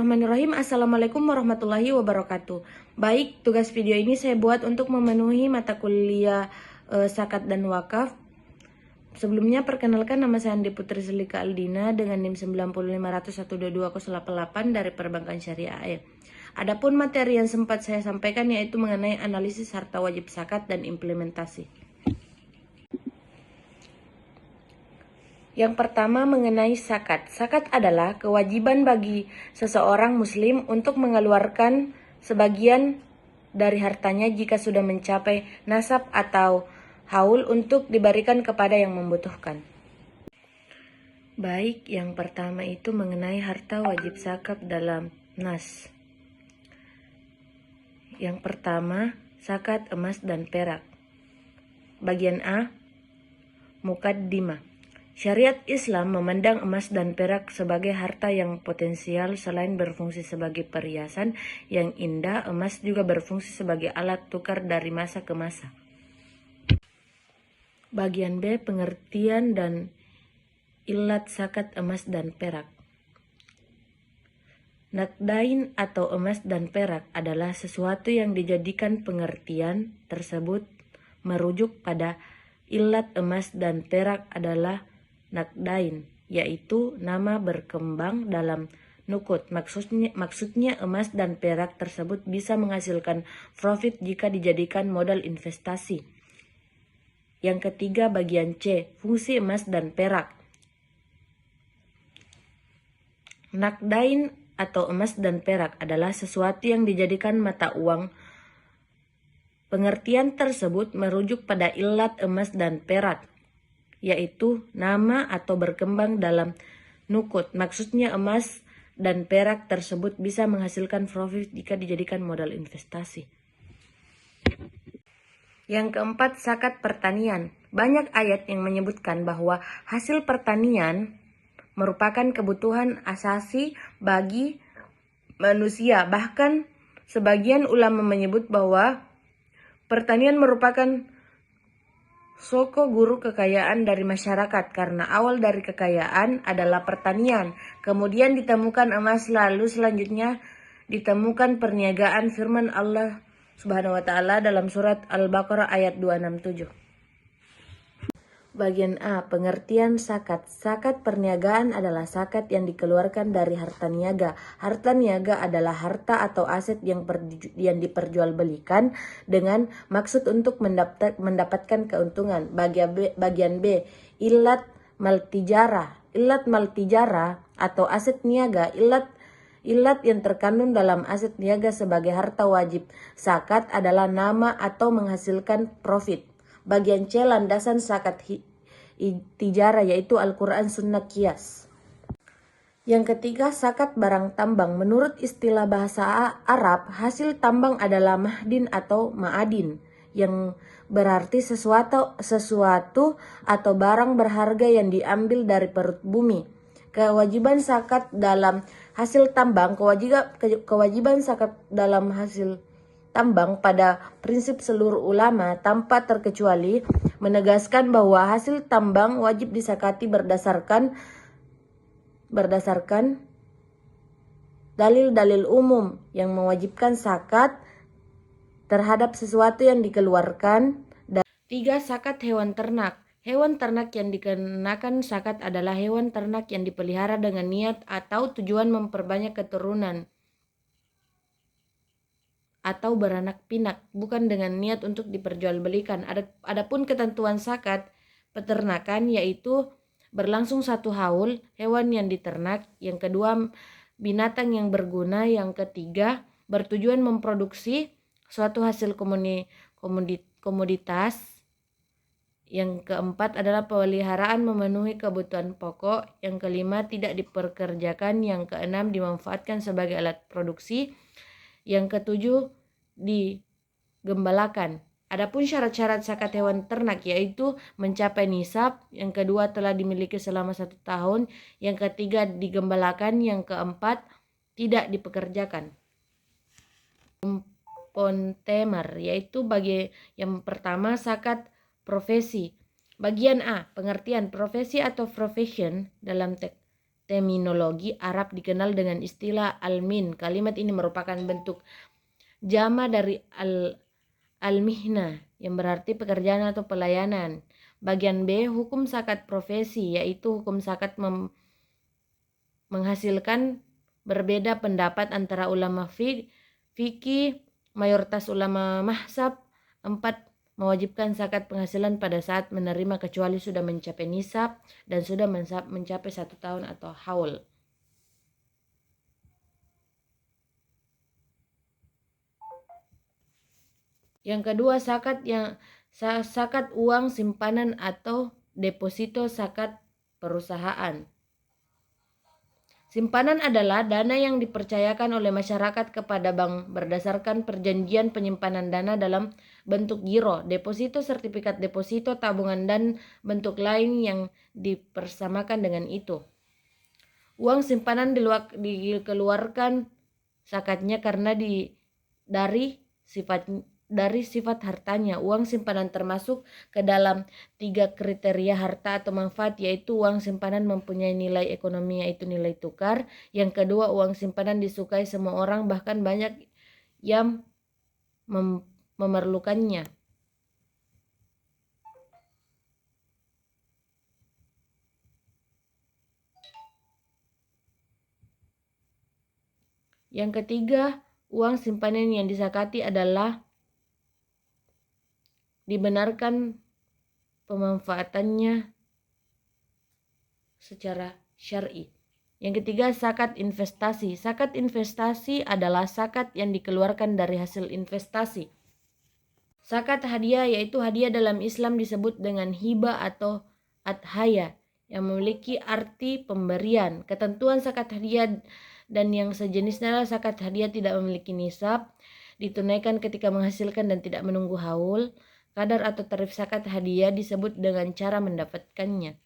Bismillahirrahmanirrahim. Assalamualaikum warahmatullahi wabarakatuh. Baik, tugas video ini saya buat untuk memenuhi mata kuliah zakat dan wakaf. Sebelumnya perkenalkan, nama saya Andi Putri Selika Aldina dengan NIM 905012288 dari Perbankan Syariah. Adapun materi yang sempat saya sampaikan yaitu mengenai analisis harta wajib zakat dan implementasi. Yang pertama mengenai zakat. Zakat adalah kewajiban bagi seseorang muslim untuk mengeluarkan sebagian dari hartanya jika sudah mencapai nasab atau haul untuk diberikan kepada yang membutuhkan. Baik, yang pertama itu mengenai harta wajib zakat dalam nas. Yang pertama, zakat emas dan perak. Bagian A, Muqaddimah. Syariat Islam memandang emas dan perak sebagai harta yang potensial. Selain berfungsi sebagai perhiasan yang indah, emas juga berfungsi sebagai alat tukar dari masa ke masa. Bagian B, pengertian dan ilat zakat emas dan perak. Naqdain atau emas dan perak adalah sesuatu yang dijadikan pengertian tersebut merujuk pada ilat emas dan perak adalah naqdain, yaitu nama berkembang dalam nukut. Maksudnya emas dan perak tersebut bisa menghasilkan profit jika dijadikan modal investasi. Yang ketiga, bagian C, fungsi emas dan perak. Naqdain atau emas dan perak adalah sesuatu yang dijadikan mata uang. Pengertian tersebut merujuk pada ilat emas dan perak, yaitu nama atau berkembang dalam nukut. Maksudnya emas dan perak tersebut bisa menghasilkan profit jika dijadikan modal investasi. Yang keempat, zakat pertanian. Banyak ayat yang menyebutkan bahwa hasil pertanian merupakan kebutuhan asasi bagi manusia. Bahkan sebagian ulama menyebut bahwa pertanian merupakan soko guru kekayaan dari masyarakat karena awal dari kekayaan adalah pertanian. Kemudian ditemukan emas, lalu selanjutnya ditemukan perniagaan. Firman Allah Subhanahu wa taala dalam surat Al-Baqarah ayat 267. Bagian A, pengertian zakat. Zakat perniagaan adalah zakat yang dikeluarkan dari harta niaga. Harta niaga adalah harta atau aset yang diperjualbelikan dengan maksud untuk mendapatkan keuntungan. Bagian B, ilat maltijarah. Ilat maltijarah atau aset niaga. Ilat yang terkandung dalam aset niaga sebagai harta wajib zakat adalah nama atau menghasilkan profit. Bagian C, landasan zakat tijarah, yaitu Al-Quran Sunnah Qiyas. Yang ketiga, zakat barang tambang. Menurut istilah bahasa Arab, hasil tambang adalah mahdin atau ma'adin, yang berarti sesuatu atau barang berharga yang diambil dari perut bumi. Kewajiban zakat dalam hasil tambang, kewajiban zakat dalam hasil tambang pada prinsip seluruh ulama tanpa terkecuali menegaskan bahwa hasil tambang wajib disakati berdasarkan dalil-dalil umum yang mewajibkan zakat terhadap sesuatu yang dikeluarkan. 3. Zakat hewan ternak. Hewan ternak yang dikenakan zakat adalah hewan ternak yang dipelihara dengan niat atau tujuan memperbanyak keturunan atau beranak pinak, bukan dengan niat untuk diperjualbelikan. Adapun ketentuan zakat peternakan yaitu berlangsung 1 haul hewan yang diternak, yang kedua binatang yang berguna, yang ketiga bertujuan memproduksi suatu hasil komoditas, yang keempat adalah pemeliharaan memenuhi kebutuhan pokok, yang kelima tidak diperkerjakan, yang keenam dimanfaatkan sebagai alat produksi, yang ketujuh digembalakan. Adapun syarat-syarat zakat hewan ternak yaitu mencapai nisab, yang kedua telah dimiliki selama 1 tahun, yang ketiga digembalakan, yang keempat tidak dipekerjakan. Pontemer yaitu bagi yang pertama zakat profesi. Bagian A, pengertian profesi atau profession dalam teks terminologi Arab dikenal dengan istilah almin. Kalimat ini merupakan bentuk jama dari al-mihna yang berarti pekerjaan atau pelayanan. Bagian B, hukum zakat profesi, yaitu hukum zakat menghasilkan berbeda pendapat antara ulama fikih, mayoritas ulama mazhab. 4, mewajibkan zakat penghasilan pada saat menerima kecuali sudah mencapai nisab dan sudah mencapai 1 tahun atau haul. Yang kedua, zakat uang simpanan atau deposito zakat perusahaan. Simpanan adalah dana yang dipercayakan oleh masyarakat kepada bank berdasarkan perjanjian penyimpanan dana dalam bentuk giro, deposito, sertifikat deposito, tabungan, dan bentuk lain yang dipersamakan dengan itu. Uang simpanan dikeluarkan zakatnya karena dari sifat hartanya. Uang simpanan termasuk ke dalam 3 kriteria harta atau manfaat, yaitu uang simpanan mempunyai nilai ekonomi yaitu nilai tukar. Yang kedua, uang simpanan disukai semua orang, bahkan banyak yang memerlukannya. Yang ketiga, uang simpanan yang disakati adalah dibenarkan pemanfaatannya secara syar'i. Yang ketiga, zakat investasi. Zakat investasi adalah zakat yang dikeluarkan dari hasil investasi. Zakat hadiah, yaitu hadiah dalam Islam disebut dengan hibah atau adhaya, yang memiliki arti pemberian. Ketentuan zakat hadiah dan yang sejenisnya adalah zakat hadiah tidak memiliki nisab, ditunaikan ketika menghasilkan dan tidak menunggu haul. Kadar atau tarif zakat hadiah disebut dengan cara mendapatkannya.